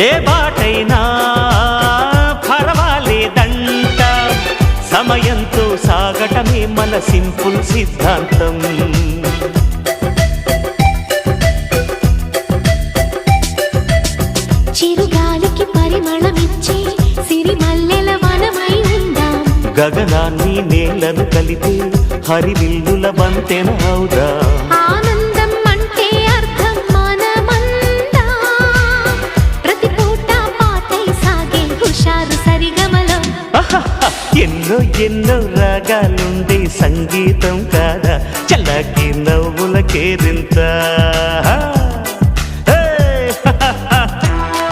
ఏ బాటైనా పర్వాలేదంట, సమయంతో సాగటమే మన సింపుల్ సిద్ధాంతం. చిరుగాలికి పరిమళమిచ్చే సిరిమల్లెల వనమై ఉందాం, గగనాన్ని నేలను కలిపే హరివిల్లుల వంతెన అవుదాం. ఆనందం అంటే అర్థం మనమందా, ప్రతి పూట పాటై సాగే హుషారు సరిగమలో. ఎన్నో ఎన్నో రాగాలుండే సంగీతం కాదా, చల్లకి నవ్వుల కేరింత.